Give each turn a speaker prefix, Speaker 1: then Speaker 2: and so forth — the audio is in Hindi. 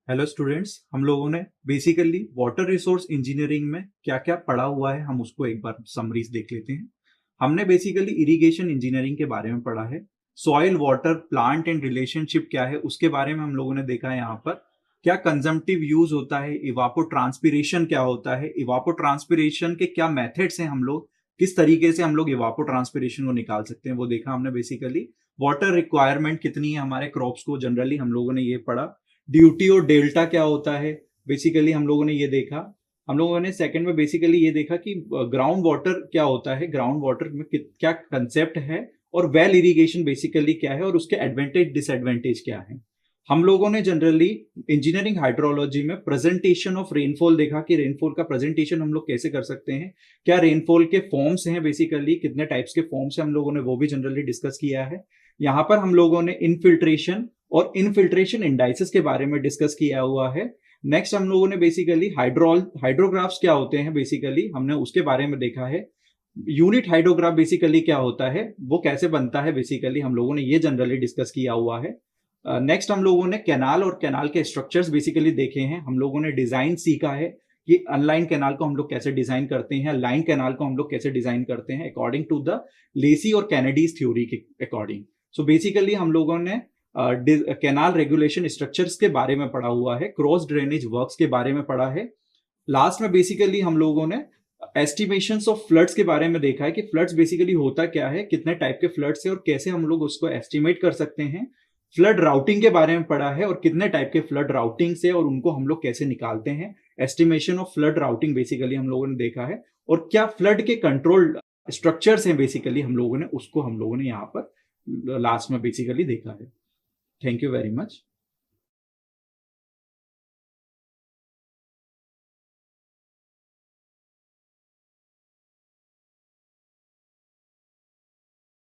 Speaker 1: हेलो स्टूडेंट्स, हम लोगों ने बेसिकली वाटर रिसोर्स इंजीनियरिंग में क्या क्या पढ़ा हुआ है हम उसको एक बार समरीज देख लेते हैं। हमने बेसिकली इरिगेशन इंजीनियरिंग के बारे में पढ़ा है। Soil water plant and relationship क्या है उसके बारे में हम लोगों ने देखा है। यहाँ पर क्या कंजम्पटिव यूज होता है, इवापो ट्रांसपिरेशन क्या होता है, इवापो ट्रांसपिरेशन के क्या मेथड्स हैं, हम लोग किस तरीके से हम लोग इवापो ट्रांसपिरेशन को निकाल सकते हैं वो देखा हमने। बेसिकली वाटर रिक्वायरमेंट कितनी है हमारे क्रॉप्स को, जनरली हम लोगों ने ये पढ़ा। ड्यूटी और डेल्टा क्या होता है बेसिकली हम लोगों ने ये देखा। हम लोगों ने सेकंड में बेसिकली ये देखा कि ग्राउंड वाटर क्या होता है, ग्राउंड वाटर में क्या कंसेप्ट है, और वेल इरिगेशन बेसिकली क्या है और उसके एडवांटेज डिसएडवांटेज क्या है। हम लोगों ने जनरली इंजीनियरिंग हाइड्रोलॉजी में प्रेजेंटेशन ऑफ रेनफॉल देखा कि रेनफॉल का प्रेजेंटेशन हम लोग कैसे कर सकते हैं, क्या रेनफॉल के फॉर्म्स हैं, बेसिकली कितने टाइप्स के फॉर्म्स हैं हम लोगों ने वो भी जनरली डिस्कस किया है। यहाँ पर हम लोगों ने इनफिल्ट्रेशन और इनफिल्ट्रेशन इंडाइसेस के बारे में डिस्कस किया हुआ है। नेक्स्ट हम लोगों ने बेसिकली हाइड्रोग्राफ्स क्या होते हैं बेसिकली हमने उसके बारे में देखा है। यूनिट हाइड्रोग्राफ बेसिकली क्या होता है, वो कैसे बनता है, बेसिकली हम लोगों ने ये जनरली डिस्कस किया हुआ है। नेक्स्ट हम लोगों ने कैनाल और कैनाल के स्ट्रक्चर्स बेसिकली देखे हैं। हम लोगों ने डिजाइन सीखा है कि अनलाइन कैनाल को हम लोग कैसे डिजाइन करते हैं, लाइन कैनाल को हम लोग कैसे डिजाइन करते हैं अकॉर्डिंग टू द लेसी और कैनेडीज थ्योरी के अकॉर्डिंग। सो बेसिकली हम लोगों ने कैनाल रेगुलेशन स्ट्रक्चर्स के बारे में पढ़ा हुआ है, क्रॉस ड्रेनेज वर्क्स के बारे में पढ़ा है। लास्ट में बेसिकली हम लोगों ने एस्टिमेशंस ऑफ फ्लड्स के बारे में देखा है कि फ्लड्स बेसिकली होता क्या है, कितने टाइप के फ्लड्स है और कैसे हम लोग उसको एस्टिमेट कर सकते हैं। फ्लड राउटिंग के बारे में पढ़ा है और कितने टाइप के फ्लड राउटिंग से और उनको हम लोग कैसे निकालते हैं। Estimation of flood routing basically हम लोगों ने देखा है, और क्या फ्लड के कंट्रोल स्ट्रक्चर्स हैं बेसिकली हम लोगों ने उसको हम लोगों ने यहाँ पर लास्ट में बेसिकली देखा है। Thank you very much.